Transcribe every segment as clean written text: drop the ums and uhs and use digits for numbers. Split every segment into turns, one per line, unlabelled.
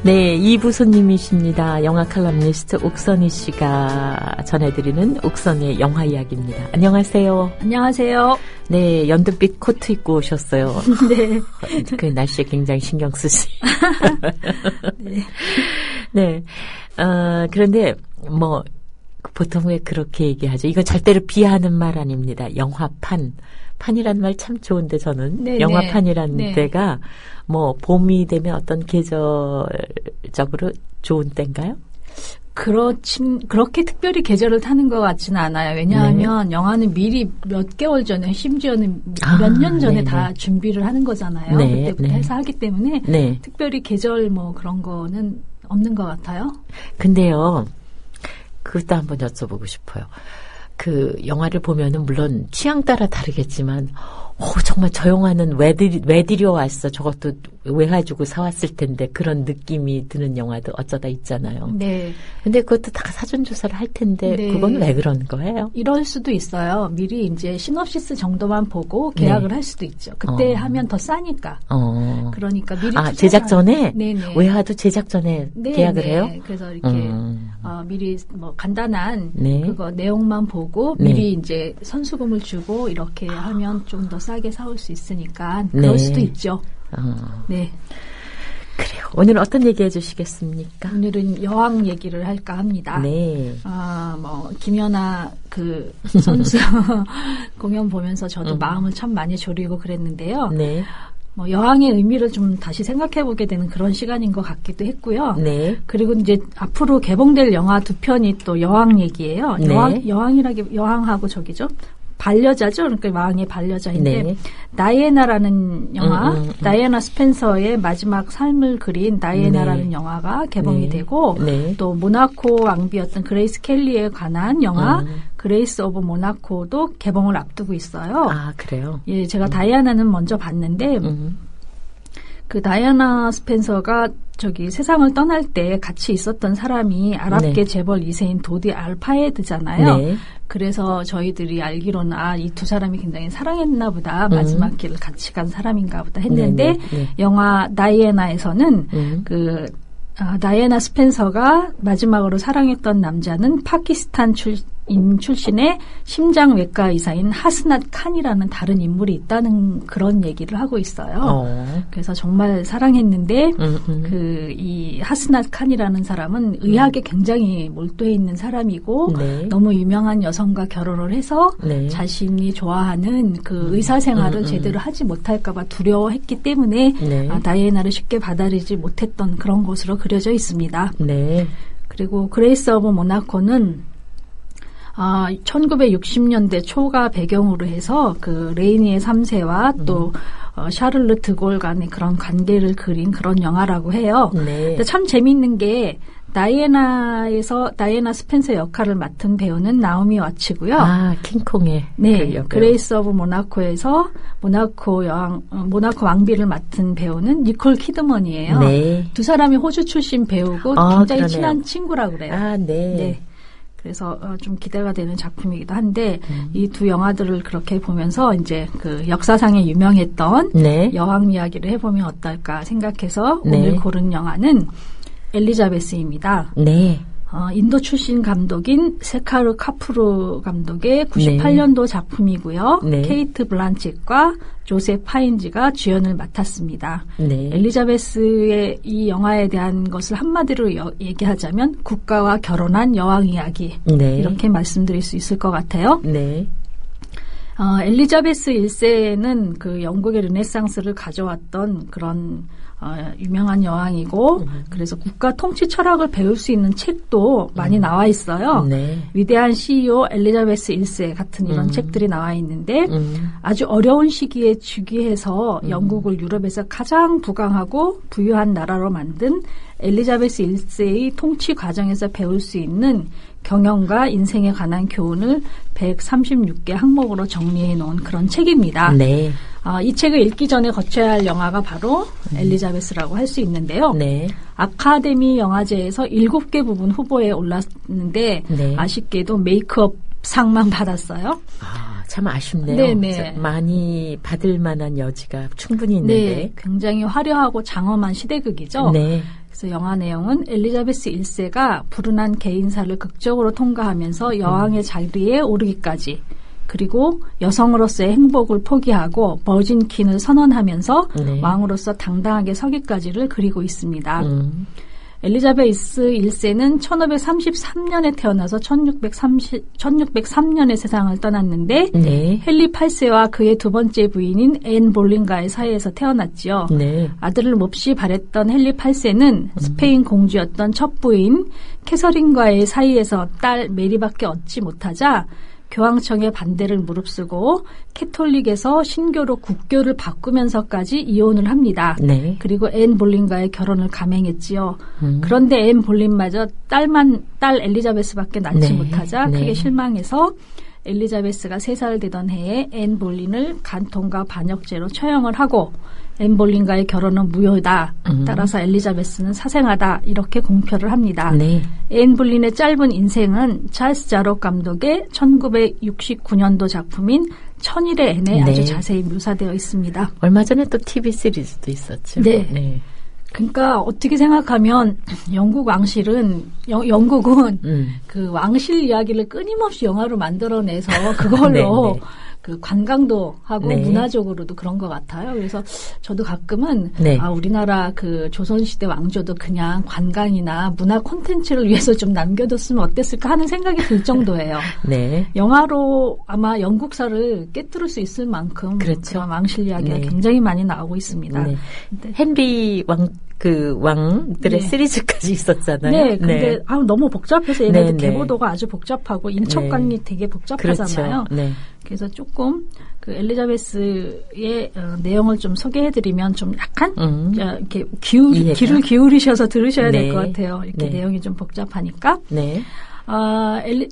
네, 2부 손님이십니다. 영화 칼럼니스트 옥선희 씨가 전해드리는 옥선희의 영화 이야기입니다. 안녕하세요.
안녕하세요.
네, 연두빛 코트 입고 오셨어요.
네.
그 날씨에 굉장히 신경 쓰시.
네.
네. 그런데 보통 왜 그렇게 얘기하죠? 이건 절대로 비하하는 말 아닙니다. 영화판. 판이라는 말 참 좋은데 저는
네네.
영화판이라는
네.
데가 봄이 되면 어떤 계절적으로 좋은 때인가요?
그렇게 특별히 계절을 타는 것 같지는 않아요. 왜냐하면 영화는 미리 몇 개월 전에, 심지어는 몇 년 전에
네네.
다 준비를 하는 거잖아요.
네,
그때부터
네.
해서 하기 때문에
네.
특별히 계절 그런 거는 없는 것 같아요.
근데요, 그것도 한번 여쭤보고 싶어요. 그 영화를 보면은 물론 취향 따라 다르겠지만, 정말 저 영화는 왜 들여왔어? 저것도 왜 가지고 사왔을 텐데 그런 느낌이 드는 영화도 어쩌다 있잖아요.
네.
근데 그것도 다 사전 조사를 할 텐데
네.
그건 왜 그런 거예요?
이럴 수도 있어요. 미리 이제 시놉시스 정도만 보고 계약을 할 수도 있죠. 그때 하면 더 싸니까. 그러니까 미리
제작 전에?
네네.
외화도 제작 전에 계약을 해요?
그래서 이렇게 미리 간단한
네.
그거 내용만 보고
네.
미리 이제 선수금을 주고 이렇게 하면 좀 더 싸게 사올 수 있으니까 그럴
네.
수도 있죠. 네.
그래요. 오늘 어떤 얘기 해주시겠습니까?
오늘은 여왕 얘기를 할까 합니다.
네.
김연아 그 선수 공연 보면서 저도 마음을 참 많이 졸이고 그랬는데요.
네.
여왕의 의미를 좀 다시 생각해보게 되는 그런 시간인 것 같기도 했고요.
네.
그리고 이제 앞으로 개봉될 영화 두 편이 또 여왕 얘기예요.
네.
여왕하고 저기죠. 반려자죠. 그러니까 왕의 반려자인데
네.
다이애나라는 영화, 다이애나 스펜서의 마지막 삶을 그린 다이애나라는
네.
영화가 개봉이
네.
되고
네.
또 모나코 왕비였던 그레이스 켈리에 관한 영화 그레이스 오브 모나코도 개봉을 앞두고 있어요.
아, 그래요?
예, 제가 다이애나는 먼저 봤는데 그 다이애나 스펜서가 세상을 떠날 때 같이 있었던 사람이 아랍계
네.
재벌 2세인 도디 알파에드잖아요.
네.
그래서 저희들이 알기로는 이 두 사람이 굉장히 사랑했나 보다. 마지막 길을 같이 간 사람인가 보다 했는데
네.
영화 다이애나에서는 다이애나 스펜서가 마지막으로 사랑했던 남자는 파키스탄 출신의 심장외과 의사인 하스낫 칸이라는 다른 인물이 있다는 그런 얘기를 하고 있어요. 그래서 정말 사랑했는데 이 하스낫 칸이라는 사람은 의학에 굉장히 몰두해 있는 사람이고
네.
너무 유명한 여성과 결혼을 해서
네.
자신이 좋아하는 그 의사 생활을 제대로 하지 못할까 봐 두려워했기 때문에
네.
다이애나를 쉽게 받아들이지 못했던 그런 것으로 그려져 있습니다.
네.
그리고 그레이스 오브 모나코는 1960년대 초가 배경으로 해서 그 레이니의 3세와 또 샤를르 드골 간의 그런 관계를 그린 그런 영화라고 해요.
네.
근데 참 재미있는 게 다이애나 스펜서 역할을 맡은 배우는 나오미 와츠고요.
킹콩의
네,
그
그레이스 오브 모나코에서 모나코 왕비를 맡은 배우는 니콜 키드먼이에요.
네.
두 사람이 호주 출신 배우고 굉장히
그러네요.
친한 친구라고 그래요.
네.
네. 그래서 좀 기대가 되는 작품이기도 한데 이 두 영화들을 그렇게 보면서 이제 그 역사상에 유명했던
네.
여왕 이야기를 해보면 어떨까 생각해서
네.
오늘 고른 영화는 엘리자베스입니다.
네.
인도 출신 감독인 세카르 카푸르 감독의 98년도 작품이고요.
네.
케이트 블란쳇과 조셉 파인즈가 주연을 맡았습니다.
네.
엘리자베스의 이 영화에 대한 것을 한마디로 얘기하자면 국가와 결혼한 여왕 이야기
네.
이렇게 말씀드릴 수 있을 것 같아요.
네.
엘리자베스 1세는 그 영국의 르네상스를 가져왔던 그런 유명한 여왕이고 그래서 국가 통치 철학을 배울 수 있는 책도 많이 나와 있어요.
네.
위대한 CEO 엘리자베스 1세 같은 이런 책들이 나와 있는데 아주 어려운 시기에 즉위해서 영국을 유럽에서 가장 부강하고 부유한 나라로 만든 엘리자베스 1세의 통치 과정에서 배울 수 있는 경영과 인생에 관한 교훈을 136개 항목으로 정리해 놓은 그런 책입니다.
네.
이 책을 읽기 전에 거쳐야 할 영화가 바로 엘리자베스라고 할 수 있는데요.
네.
아카데미 영화제에서 7개 부분 후보에 올랐는데
네.
아쉽게도 메이크업 상만 받았어요.
참 아쉽네요.
네네.
많이 받을 만한 여지가 충분히 있는데.
네, 굉장히 화려하고 장엄한 시대극이죠.
네.
그래서 영화 내용은 엘리자베스 1세가 불운한 개인사를 극적으로 통과하면서 여왕의 자리에 오르기까지 그리고 여성으로서의 행복을 포기하고 버진킨을 선언하면서 네. 왕으로서 당당하게 서기까지를 그리고 있습니다. 엘리자베스 1세는 1533년에 태어나서 1603년에 세상을 떠났는데 네. 헨리 8세와 그의 두 번째 부인인 앤 볼린과의 사이에서 태어났지요. 네. 아들을 몹시 바랬던 헨리 8세는 스페인 공주였던 첫 부인 캐서린과의 사이에서 딸 메리밖에 얻지 못하자 교황청의 반대를 무릅쓰고 캐톨릭에서 신교로 국교를 바꾸면서까지 이혼을 합니다. 네. 그리고 앤 볼린과의 결혼을 감행했지요. 그런데 앤 볼린마저 딸 엘리자베스밖에 낳지 네. 못하자 크게 실망해서 엘리자베스가 3살 되던 해에 앤 볼린을 간통과 반역죄로 처형을 하고 앤 볼린과의 결혼은 무효다. 따라서 엘리자베스는 사생하다. 이렇게 공표를 합니다. 네. 앤 볼린의 짧은 인생은 찰스 자록 감독의 1969년도 작품인 천일의 앤에 네. 아주 자세히 묘사되어 있습니다.
얼마 전에 또 TV 시리즈도 있었죠.
네. 네. 그러니까 어떻게 생각하면 영국 왕실은 영국은 그 왕실 이야기를 끊임없이 영화로 만들어내서 그걸로 네, 네. 그 관광도 하고 네. 문화적으로도 그런 것 같아요. 그래서 저도 가끔은 네. 우리나라 그 조선시대 왕조도 그냥 관광이나 문화 콘텐츠를 위해서 좀 남겨뒀으면 어땠을까 하는 생각이 들 정도예요. 네. 영화로 아마 영국사를 깨뜨릴 수 있을 만큼 그렇죠. 왕실 이야기가 네. 굉장히 많이 나오고 있습니다. 네.
헨리 왕들의 네. 시리즈까지 있었잖아요.
네, 근데 네. 너무 복잡해서 얘네들 네, 개보도가 네. 아주 복잡하고 인척관리 네. 되게 복잡하잖아요. 그렇죠. 네. 그래서 조금 그 엘리자베스의 내용을 좀 소개해드리면 좀 약간 이렇게 귀를 기울이셔서 들으셔야 네. 될 것 같아요. 이렇게 네. 내용이 좀 복잡하니까. 네.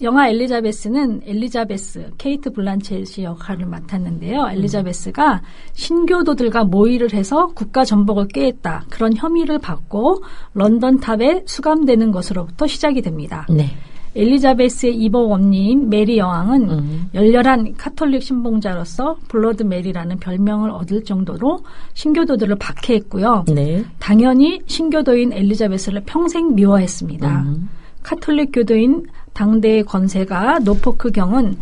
영화 엘리자베스는 엘리자베스, 케이트 블란쳇이 역할을 맡았는데요. 엘리자베스가 신교도들과 모의를 해서 국가 전복을 꾀했다. 그런 혐의를 받고 런던 탑에 수감되는 것으로부터 시작이 됩니다. 네. 엘리자베스의 이복 언니인 메리 여왕은 열렬한 카톨릭 신봉자로서 블러드 메리라는 별명을 얻을 정도로 신교도들을 박해했고요. 네. 당연히 신교도인 엘리자베스를 평생 미워했습니다. 카톨릭 교도인 당대의 권세가 노포크 경은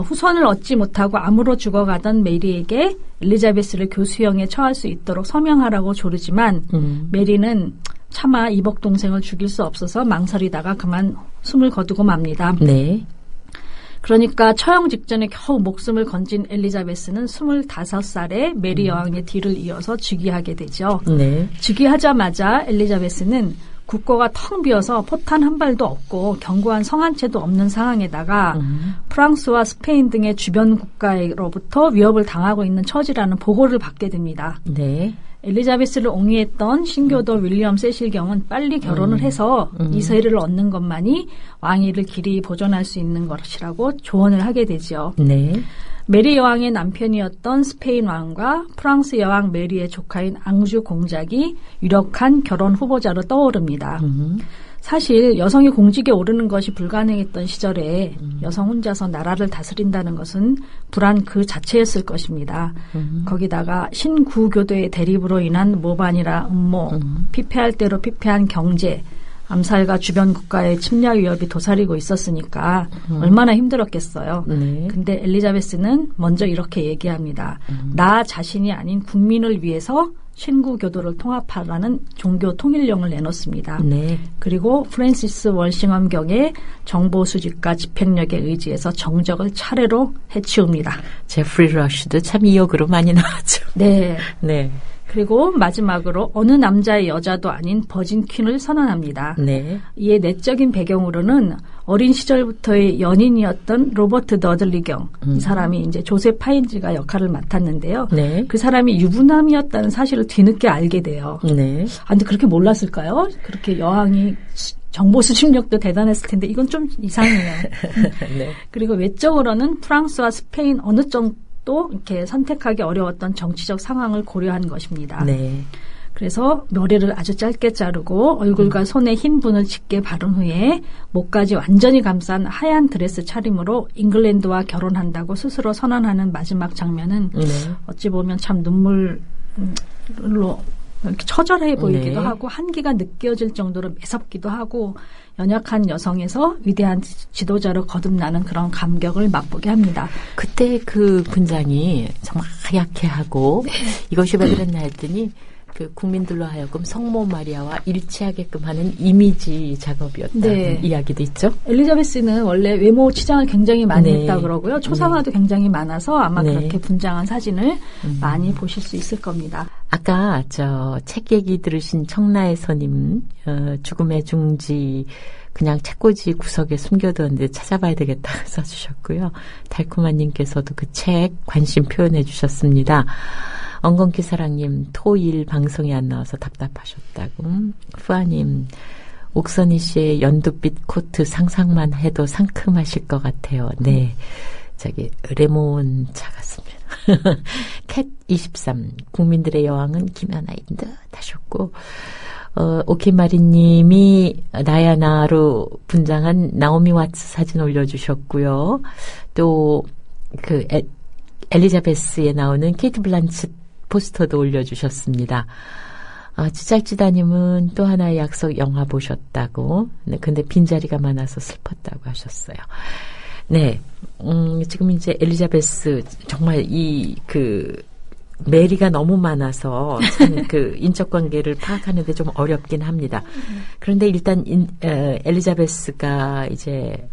후손을 얻지 못하고 암으로 죽어가던 메리에게 엘리자베스를 교수형에 처할 수 있도록 서명하라고 조르지만 메리는 차마 이복 동생을 죽일 수 없어서 망설이다가 그만 숨을 거두고 맙니다. 네. 그러니까 처형 직전에 겨우 목숨을 건진 엘리자베스는 25살에 메리 여왕의 뒤를 이어서 즉위하게 되죠. 네. 즉위하자마자 엘리자베스는 국고가 텅 비어서 포탄 한 발도 없고 견고한 성 한 채도 없는 상황에다가 프랑스와 스페인 등의 주변 국가로부터 위협을 당하고 있는 처지라는 보고를 받게 됩니다. 네. 엘리자베스를 옹위했던 신교도 윌리엄 세실경은 빨리 결혼을 해서 이 세를 얻는 것만이 왕위를 길이 보존할 수 있는 것이라고 조언을 하게 되죠. 네. 메리 여왕의 남편이었던 스페인 왕과 프랑스 여왕 메리의 조카인 앙주 공작이 유력한 결혼 후보자로 떠오릅니다. 사실 여성이 공직에 오르는 것이 불가능했던 시절에 여성 혼자서 나라를 다스린다는 것은 불안 그 자체였을 것입니다. 거기다가 신구교도의 대립으로 인한 모반이라 음모, 피폐할 대로 피폐한 경제, 암살과 주변 국가의 침략 위협이 도사리고 있었으니까 얼마나 힘들었겠어요. 네. 근데 엘리자베스는 먼저 이렇게 얘기합니다. 나 자신이 아닌 국민을 위해서 신구교도를 통합하라는 종교 통일령을 내놓습니다. 네. 그리고 프랜시스 월싱엄 경의 정보 수집과 집행력에 의지해서 정적을 차례로 해치웁니다.
제프리 러쉬도 참 이 역으로 많이 나왔죠.
네. 네. 그리고 마지막으로 어느 남자의 여자도 아닌 버진 퀸을 선언합니다. 네. 이에 내적인 배경으로는 어린 시절부터의 연인이었던 로버트 더들리 경. 이 사람이 이제 조셉 파인즈가 역할을 맡았는데요. 네. 그 사람이 유부남이었다는 사실을 뒤늦게 알게 돼요. 네. 근데 그렇게 몰랐을까요? 그렇게 여왕이 정보 수집력도 대단했을 텐데 이건 좀 이상해요. 네. 그리고 외적으로는 프랑스와 스페인 어느 정도 또 이렇게 선택하기 어려웠던 정치적 상황을 고려한 것입니다. 네. 그래서 머리를 아주 짧게 자르고 얼굴과 손에 흰 분을 짙게 바른 후에 목까지 완전히 감싼 하얀 드레스 차림으로 잉글랜드와 결혼한다고 스스로 선언하는 마지막 장면은 네. 어찌 보면 참 눈물로 이렇게 처절해 보이기도
네.
하고 한기가 느껴질 정도로 매섭기도 하고 연약한 여성에서 위대한 지도자로 거듭나는 그런 감격을 맛보게 합니다.
그때 그 분장이 정말 하얗게 하고 이것이 왜 그랬나 했더니 그 국민들로 하여금 성모 마리아와 일치하게끔 하는 이미지 작업이었다는
네.
이야기도 있죠.
엘리자베스는 원래 외모 치장을 굉장히 많이
네.
했다 그러고요. 초상화도 굉장히 많아서 아마
네.
그렇게 분장한 사진을 많이 보실 수 있을 겁니다.
아까 저 책 얘기 들으신 청라의 선임 죽음의 중지 그냥 책꽂이 구석에 숨겨두었는데 찾아봐야 되겠다 써주셨고요. 달콤한님께서도 그 책 관심 표현해 주셨습니다. 엉겅퀴 사랑님 토일 방송이 안 나와서 답답하셨다고. 후아님 옥선희 씨의 연두빛 코트 상상만 해도 상큼하실 것 같아요. 네, 저기 레몬 차 같습니다. 캣23 국민들의 여왕은 김연아인 듯 하셨고 오키마리님이 다이아나로 분장한 나오미 와츠 사진 올려주셨고요. 또 그 엘리자베스에 나오는 케이트 블란쳇 포스터도 올려주셨습니다. 찌잘찌다님은 또 하나의 약속 영화 보셨다고. 네, 근데 빈자리가 많아서 슬펐다고 하셨어요. 네, 지금 이제 엘리자베스 정말 메리가 너무 많아서 참 그 인적 관계를 파악하는데 좀 어렵긴 합니다. 그런데 일단 엘리자베스가 이제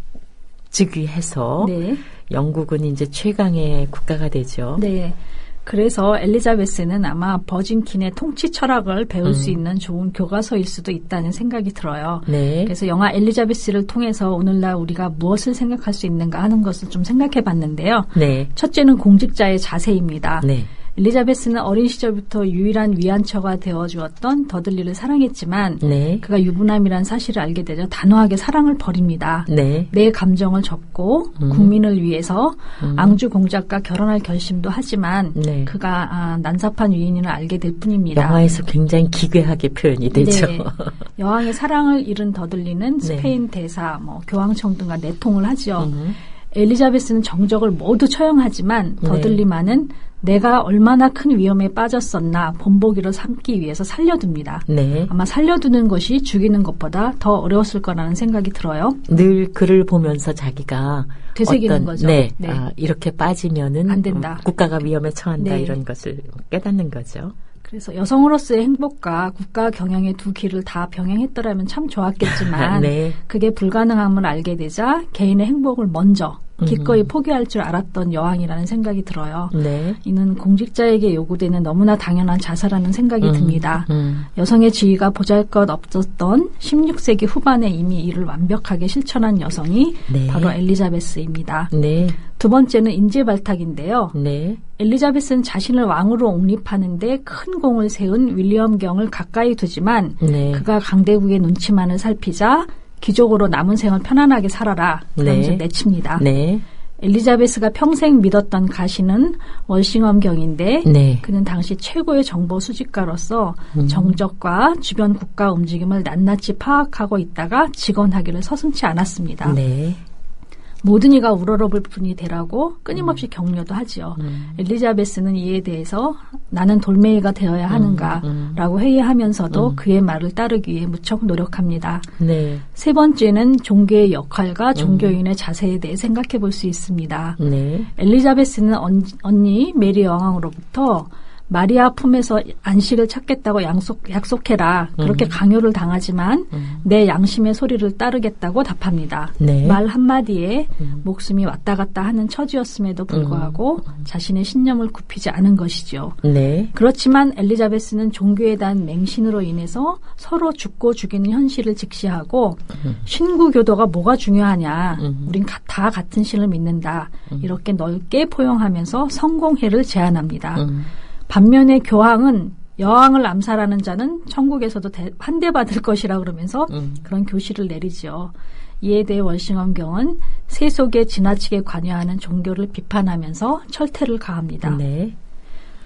즉위해서
네.
영국은 이제 최강의 국가가 되죠.
네. 그래서 엘리자베스는 아마 버진킨의 통치 철학을 배울 수 있는 좋은 교과서일 수도 있다는 생각이 들어요.
네.
그래서 영화 엘리자베스를 통해서 오늘날 우리가 무엇을 생각할 수 있는가 하는 것을 좀 생각해 봤는데요.
네.
첫째는 공직자의 자세입니다.
네.
엘리자베스는 어린 시절부터 유일한 위안처가 되어주었던 더들리를 사랑했지만
네.
그가 유부남이란 사실을 알게 되자 단호하게 사랑을 버립니다.
네.
내 감정을 접고 국민을 위해서 앙주 공작과 결혼할 결심도 하지만
네.
그가 난삽한 위인을 알게 될 뿐입니다.
영화에서 굉장히 기괴하게 표현이 되죠.
네. 여왕의 사랑을 잃은 더들리는 스페인 대사, 교황청 등과 내통을 하죠. 엘리자베스는 정적을 모두 처형하지만 더들리만은 내가 얼마나 큰 위험에 빠졌었나 본보기로 삼기 위해서 살려둡니다.
네.
아마 살려두는 것이 죽이는 것보다 더 어려웠을 거라는 생각이 들어요.
늘 그를 보면서 자기가
되새기는 거죠.
네.
네.
이렇게 빠지면은
안 된다.
국가가 위험에 처한다
네.
이런 것을 깨닫는 거죠.
그래서 여성으로서의 행복과 국가 경영의 두 길을 다 병행했더라면 참 좋았겠지만
네.
그게 불가능함을 알게 되자 개인의 행복을 먼저 기꺼이 포기할 줄 알았던 여왕이라는 생각이 들어요.
네.
이는 공직자에게 요구되는 너무나 당연한 자세라는 생각이 듭니다. 여성의 지위가 보잘것없었던 16세기 후반에 이미 이를 완벽하게 실천한 여성이
네.
바로 엘리자베스입니다.
네.
두 번째는 인재발탁인데요.
네.
엘리자베스는 자신을 왕으로 옹립하는데 큰 공을 세운 윌리엄 경을 가까이 두지만
네.
그가 강대국의 눈치만을 살피자 귀족으로 남은 생을 편안하게 살아라 그러면서
네.
내칩니다.
네.
엘리자베스가 평생 믿었던 가시는 월싱엄 경인데
네.
그는 당시 최고의 정보 수집가로서 정적과 주변 국가 움직임을 낱낱이 파악하고 있다가 직언하기를 서슴지 않았습니다.
네.
모든 이가 우러러볼 뿐이 되라고 끊임없이 격려도 하지요. 엘리자베스는 이에 대해서 나는 돌멩이가 되어야 하는가라고 회의하면서도 그의 말을 따르기 위해 무척 노력합니다.
네.
세 번째는 종교의 역할과 종교인의 자세에 대해 생각해 볼 수 있습니다.
네.
엘리자베스는 언니 메리 여왕으로부터 마리아 품에서 안식을 찾겠다고 약속해라. 그렇게 강요를 당하지만 내 양심의 소리를 따르겠다고 답합니다.
네.
말 한마디에 목숨이 왔다 갔다 하는 처지였음에도 불구하고 자신의 신념을 굽히지 않은 것이죠.
네.
그렇지만 엘리자베스는 종교에 대한 맹신으로 인해서 서로 죽고 죽이는 현실을 직시하고 신구교도가 뭐가 중요하냐. 우린 다 같은 신을 믿는다. 이렇게 넓게 포용하면서 성공회를 제안합니다. 반면에 교황은 여왕을 암살하는 자는 천국에서도 환대받을 것이라 그러면서 그런 교시를 내리죠. 이에 대해 월싱엄 경은 세속에 지나치게 관여하는 종교를 비판하면서 철퇴를 가합니다.
네.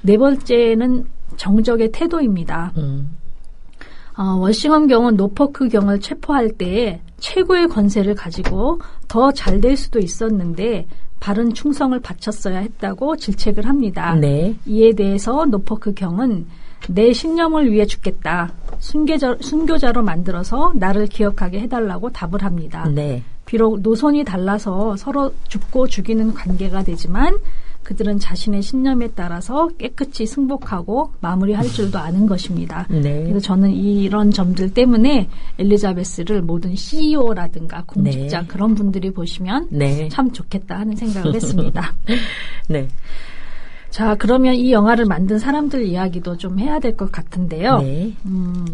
네 번째는 정적의 태도입니다. 월싱엄 경은 노포크 경을 체포할 때에 최고의 권세를 가지고 더 잘 될 수도 있었는데 바른 충성을 바쳤어야 했다고 질책을 합니다.
네.
이에 대해서 노포크 경은 내 신념을 위해 죽겠다. 순교자로 만들어서 나를 기억하게 해달라고 답을 합니다.
네.
비록 노선이 달라서 서로 죽고 죽이는 관계가 되지만 그들은 자신의 신념에 따라서 깨끗이 승복하고 마무리할 줄도 아는 것입니다.
네.
그래서 저는 이런 점들 때문에 엘리자베스를 모든 CEO라든가 공직자
네.
그런 분들이 보시면
네.
참 좋겠다 하는 생각을 했습니다.
네.
자, 그러면 이 영화를 만든 사람들 이야기도 좀 해야 될 것 같은데요.
네.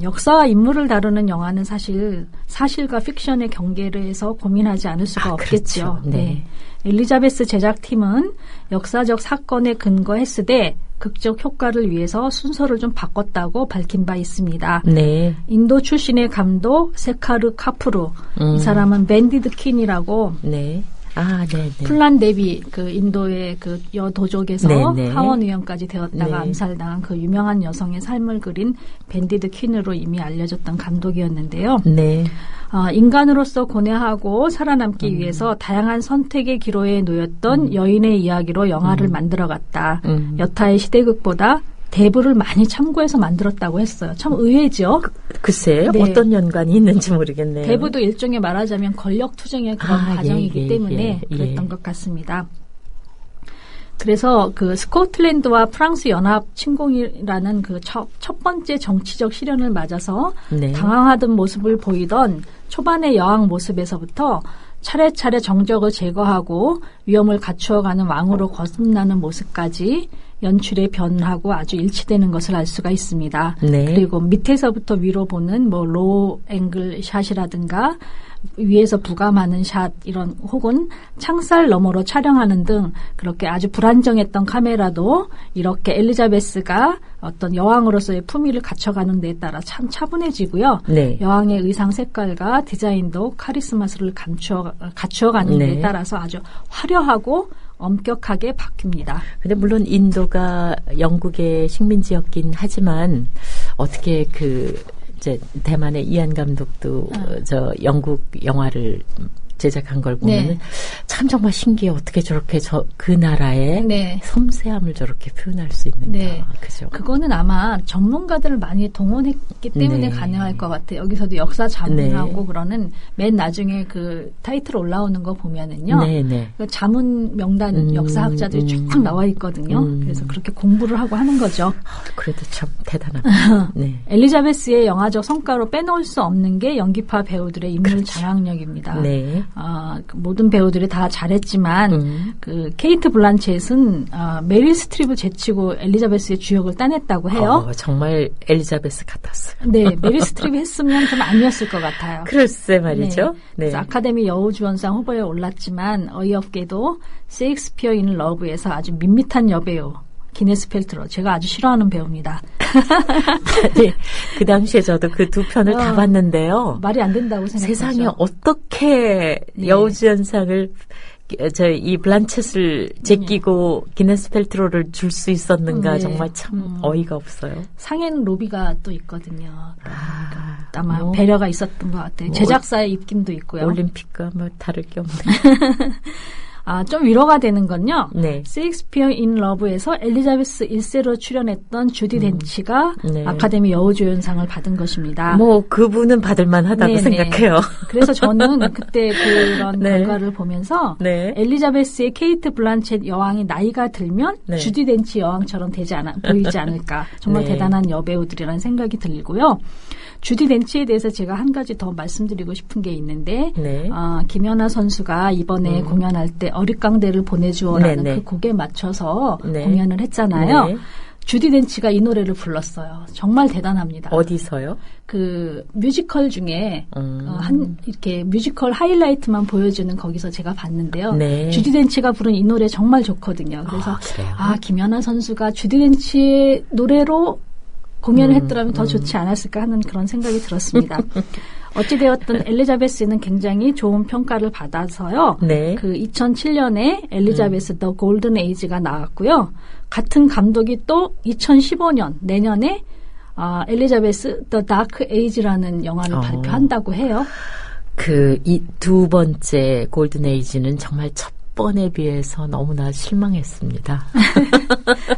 역사와 인물을 다루는 영화는 사실 사실과 픽션의 경계를 해서 고민하지 않을 수가 없겠죠.
그렇죠. 네.
엘리자베스 제작팀은 역사적 사건에 근거했으되 극적 효과를 위해서 순서를 좀 바꿨다고 밝힌 바 있습니다.
네.
인도 출신의 감독 세카르 카푸르, 이 사람은 밴디드 퀸이라고
네. 아, 네.
플란 데비 그 인도의 그 여도족에서
네네.
하원 의원까지 되었다가
네.
암살당한 그 유명한 여성의 삶을 그린 밴디드 퀸으로 이미 알려졌던 감독이었는데요.
네.
인간으로서 고뇌하고 살아남기 위해서 다양한 선택의 기로에 놓였던 여인의 이야기로 영화를 만들어갔다. 여타의 시대극보다 대부를 많이 참고해서 만들었다고 했어요. 참 의외죠.
글쎄요.
네.
어떤 연관이 있는지 모르겠네요.
대부도 일종의 말하자면 권력투쟁의 그런 과정이기 때문에 그랬던 것 같습니다. 그래서 그 스코틀랜드와 프랑스 연합 침공이라는 그 첫 번째 정치적 시련을 맞아서
네.
당황하던 모습을 보이던 초반의 여왕 모습에서부터 차례차례 정적을 제거하고 위험을 갖추어가는 왕으로 거듭나는 모습까지 연출에 변하고 아주 일치되는 것을 알 수가 있습니다.
네.
그리고 밑에서부터 위로 보는 뭐 로우 앵글 샷이라든가 위에서 부감하는 샷 이런 혹은 창살 너머로 촬영하는 등 그렇게 아주 불안정했던 카메라도 이렇게 엘리자베스가 어떤 여왕으로서의 품위를 갖춰가는 데에 따라 참 차분해지고요.
네.
여왕의 의상 색깔과 디자인도 카리스마를 갖추어가는
네.
데에 따라서 아주 화려하고 엄격하게 바뀝니다.
근데 물론 인도가 영국의 식민지였긴 하지만 어떻게 이제 대만의 이안 감독도 저 영국 영화를 제작한 걸 보면은
네.
참 정말 신기해. 어떻게 저렇게 그 나라의
네.
섬세함을 저렇게 표현할 수 있는가.
네.
그죠?
그거는 아마 전문가들을 많이 동원했기 때문에
네.
가능할 것 같아요. 여기서도 역사 자문하고
네.
그러는 맨 나중에 그 타이틀 올라오는 거 보면은요.
네, 네.
그 자문 명단 역사학자들이 쫙 나와 있거든요. 그래서 그렇게 공부를 하고 하는 거죠.
그래도 참 대단합니다. 네.
엘리자베스의 영화적 성과로 빼놓을 수 없는 게 연기파 배우들의 인물
그렇죠.
장악력입니다.
네.
그 모든 배우들이 다 잘했지만 그 케이트 블란쳇은 메릴 스트립을 제치고 엘리자베스의 주역을 따냈다고 해요.
정말 엘리자베스 같았어요.
네, 메릴 스트립이 했으면 좀 아니었을 것 같아요.
글쎄 말이죠.
네.
네.
그래서 아카데미 여우주연상 후보에 올랐지만 어이없게도 세익스피어 인 러브에서 아주 밋밋한 여배우 기네스 펠트로 제가 아주 싫어하는 배우입니다.
네, 그 당시에 저도 그 두 편을 다 봤는데요.
말이 안 된다고 생각하죠.
세상에 어떻게
네.
여우주연상을 이 블란쳇을 제끼고 기네스 펠트로를 줄 수 있었는가.
네.
정말 참 어이가 없어요.
상해는 로비가 또 있거든요. 아마 배려가 있었던 것 같아요. 제작사의 입김도 있고요.
올림픽과 뭐 다를 게 없네.
좀 위로가 되는 건요.
네.
세익스피어 인 러브에서 엘리자베스 1세로 출연했던 주디 덴치가
네.
아카데미 여우조연상을 받은 것입니다.
뭐 그분은 받을 만하다고
네네.
생각해요.
그래서 저는 그때 그런
네.
결과를 보면서
네.
엘리자베스의 케이트 블란쳇 여왕이 나이가 들면
네.
주디 덴치 여왕처럼 보이지 않을까. 정말
네.
대단한 여배우들이라는 생각이 들고요. 주디 덴치에 대해서 제가 한 가지 더 말씀드리고 싶은 게 있는데
네.
김연아 선수가 이번에 공연할 때 어릿광대를 보내주어라는
네네.
그 곡에 맞춰서
네.
공연을 했잖아요.
네.
주디 덴치가 이 노래를 불렀어요. 정말 대단합니다.
어디서요?
그 뮤지컬 중에 이렇게 뮤지컬 하이라이트만 보여주는 거기서 제가 봤는데요.
네.
주디 덴치가 부른 이 노래 정말 좋거든요. 그래서
그래요?
김연아 선수가 주디 덴치의 노래로 공연을 했더라면 더 좋지 않았을까 하는 그런 생각이 들었습니다. 어찌되었든 엘리자베스는 굉장히 좋은 평가를 받아서요.
네.
그 2007년에 엘리자베스 더 골든 에이지가 나왔고요. 같은 감독이 또 2015년 내년에 엘리자베스 더 다크 에이지라는 영화를 발표한다고 해요.
이 두 번째 골든 에이지는 정말 첫 1번에 비해서 너무나 실망했습니다.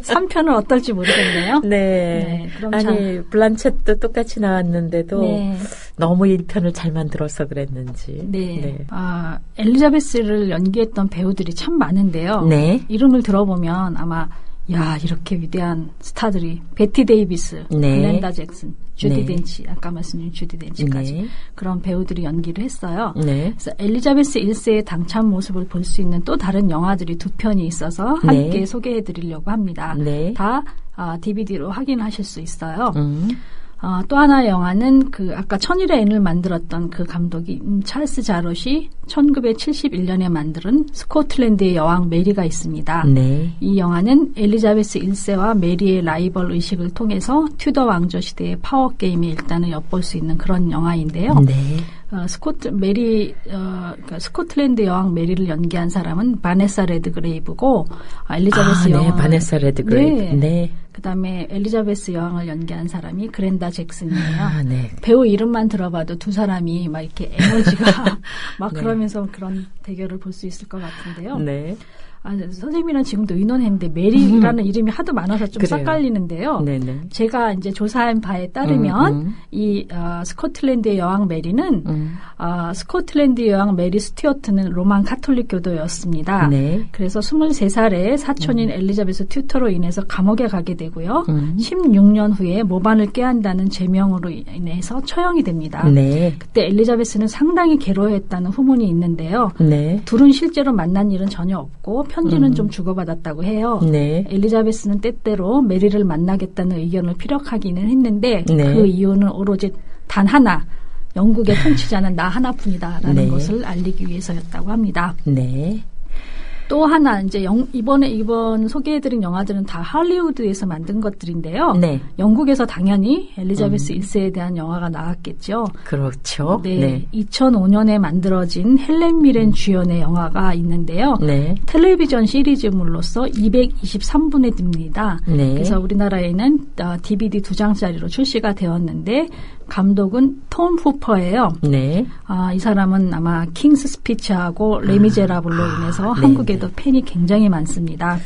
3편은 어떨지 모르겠네요.
네. 그럼 아니, 블란쳇도 똑같이 나왔는데도
네.
너무 1편을 잘 만들어서 그랬는지.
네. 네. 엘리자베스를 연기했던 배우들이 참 많은데요.
네.
이름을 들어보면 아마 야, 이렇게 위대한 스타들이 베티 데이비스,
네.
글렌다 잭슨, 주디
네.
덴치, 아까 말씀드린 주디 덴치까지
네.
그런 배우들이 연기를 했어요.
네.
그래서 엘리자베스 1세의 당찬 모습을 볼 수 있는 또 다른 영화들이 2편이 있어서 함께
네.
소개해드리려고 합니다.
네.
다 DVD로 확인하실 수 있어요. 또 하나의 영화는 그 아까 천일의 앤을 만들었던 그 감독이 찰스 자롯이 1971년에 만든 스코틀랜드의 여왕 메리가 있습니다.
네.
이 영화는 엘리자베스 1세와 메리의 라이벌 의식을 통해서 튜더 왕조 시대의 파워 게임에 일단은 엿볼 수 있는 그런 영화인데요.
네.
스코틀랜드 여왕 메리를 연기한 사람은 바네사 레드그레이브고 엘리자베스 여왕
네, 바네사 레드그레이브.
네.
네.
그다음에 엘리자베스 여왕을 연기한 사람이 그렌다 잭슨이에요.
네.
배우 이름만 들어봐도 두 사람이 막 이렇게 에너지가 막
네.
그러면서 그런 대결을 볼 수 있을 것 같은데요.
네.
선생님이랑 지금도 의논했는데 메리라는 이름이 하도 많아서 좀
그래요.
헷갈리는데요.
네네.
제가 이제 조사한 바에 따르면 이 스코틀랜드의 여왕 메리는 스코틀랜드 여왕 메리 스튜어트는 로만 카톨릭 교도였습니다.
네.
그래서 23살에 사촌인 엘리자베스 튜터로 인해서 감옥에 가게 되고요. 16년 후에 모반을 꾀한다는 제명으로 인해서 처형이 됩니다.
네.
그때 엘리자베스는 상당히 괴로워했다는 후문이 있는데요.
네.
둘은 실제로 만난 일은 전혀 없고 편지는 좀 주고받았다고 해요.
네.
엘리자베스는 때때로 메리를 만나겠다는 의견을 피력하기는 했는데
네.
그 이유는 오로지 단 하나, 영국의 통치자는 나 하나뿐이다라는
네.
것을 알리기 위해서였다고 합니다.
네.
또 하나 이제 이번 소개해드린 영화들은 다 할리우드에서 만든 것들인데요.
네.
영국에서 당연히 엘리자베스 1세에 대한 영화가 나왔겠죠.
그렇죠.
네.
네.
2005년에 만들어진 헬렌 미렌 주연의 영화가 있는데요.
네.
텔레비전 시리즈물로서 223분에 듭니다.
네.
그래서 우리나라에는 DVD 2장짜리로 출시가 되었는데 감독은 톰 후퍼예요.
네.
이 사람은 아마 킹스 스피치하고 레미제라블로 인해서
네.
한국에도 팬이 굉장히 많습니다.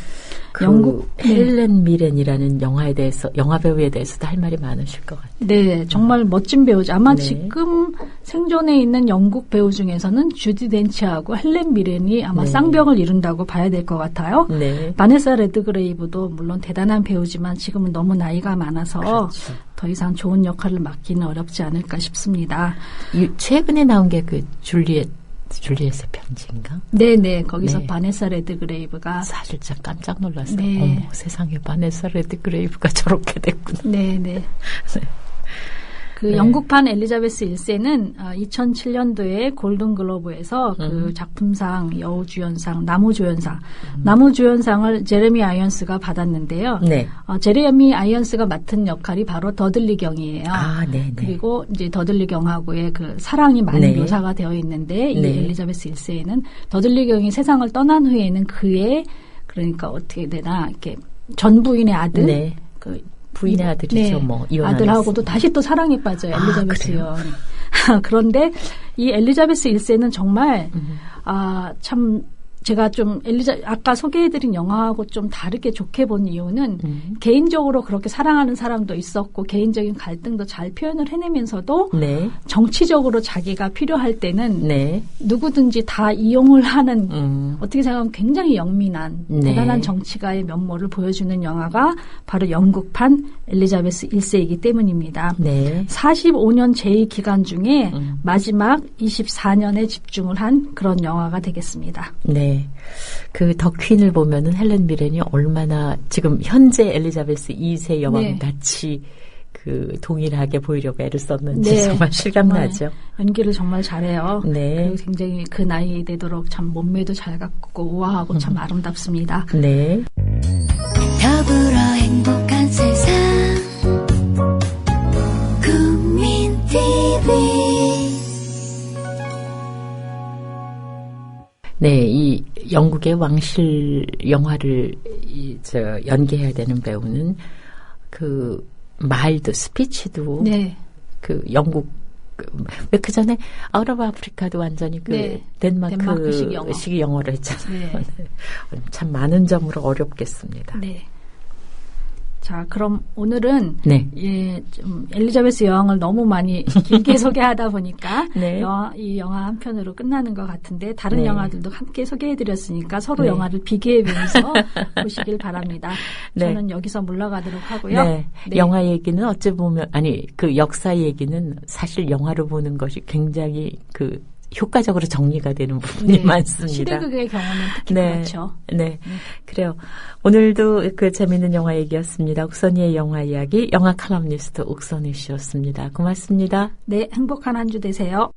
영국 헬렌 미렌이라는 영화 배우에 대해서도 할 말이 많으실 것 같아요.
네, 정말 멋진 배우죠. 아마
네.
지금 생존에 있는 영국 배우 중에서는 주디 덴치하고 헬렌 미렌이 아마
네.
쌍벽을 이룬다고 봐야 될 것 같아요.
네.
바네사 레드그레이브도 물론 대단한 배우지만 지금은 너무 나이가 많아서
그렇죠.
더 이상 좋은 역할을 맡기는 어렵지 않을까 싶습니다.
최근에 나온 게 그 줄리엣의 편지인가?
네네, 거기서
네.
바네사 레드그레이브가
사실 진짜 깜짝 놀랐어요.
네.
어머, 세상에 바네사 레드그레이브가 저렇게 됐구나.
네네.
네.
그
네.
영국판 엘리자베스 1세는 2007년도에 골든글로브에서 그 작품상, 여우주연상, 나무주연상을 제레미 아이언스가 받았는데요.
네.
제레미 아이언스가 맡은 역할이 바로 더들리 경이에요.
네네.
그리고 이제 더들리 경하고의 그 사랑이 많이
네.
묘사가 되어 있는데 이
네.
엘리자베스 1세에는 더들리 경이 세상을 떠난 후에는 그의 그러니까 어떻게 되나 이렇게 전 부인의 아들
네.
그
부인의 아들이죠. 뭐 이혼한
아들하고도 다시 또 사랑에 빠져요. 엘리자베스 여 그런데 이 엘리자베스 1세는 정말 참 제가 좀 아까 소개해드린 영화하고 좀 다르게 좋게 본 이유는 개인적으로 그렇게 사랑하는 사람도 있었고 개인적인 갈등도 잘 표현을 해내면서도
네.
정치적으로 자기가 필요할 때는
네.
누구든지 다 이용을 하는 어떻게 생각하면 굉장히 영민한
네.
대단한 정치가의 면모를 보여주는 영화가 바로 영국판 엘리자베스 1세이기 때문입니다.
네.
45년 제의 기간 중에 마지막 24년에 집중을 한 그런 영화가 되겠습니다.
네. 그 더 퀸을 보면은 헬렌 미렌이 얼마나 지금 현재 엘리자베스 2세 여왕
네.
같이 그 동일하게 보이려고 애를 썼는지
네.
정말 실감나죠.
연기를 정말 잘해요.
네.
그리고 굉장히 그 나이 되도록 참 몸매도 잘 갖고 우아하고 참 아름답습니다.
네.
더불어 행복한 세상 국민 TV
네, 이 영국의 왕실 영화를 연기해야 되는 배우는 그 말도 스피치도
네.
그 영국 그 전에 아웃 오브 아프리카도 완전히 그
네.
덴마크식 영어를 했잖아요.
네.
참 많은 점으로 어렵겠습니다.
네. 자, 그럼 오늘은
네.
좀 엘리자베스 여왕을 너무 많이 길게 소개하다 보니까
네.
이 영화 한 편으로 끝나는 것 같은데 다른
네.
영화들도 함께 소개해드렸으니까 서로
네.
영화를 비교해보면서 보시길 바랍니다.
네.
저는 여기서 물러가도록 하고요.
네.
네.
영화 얘기는 어찌 보면 그 역사 얘기는 사실 영화로 보는 것이 굉장히 그 효과적으로 정리가 되는 부분이 많습니다.
시대극의 경우는 특히
네.
그렇죠.
네. 그래요. 오늘도 그 재미있는 영화 얘기였습니다. 옥선이의 영화 이야기, 영화 칼럼니스트 옥선희 씨였습니다. 고맙습니다.
네, 행복한 한 주 되세요.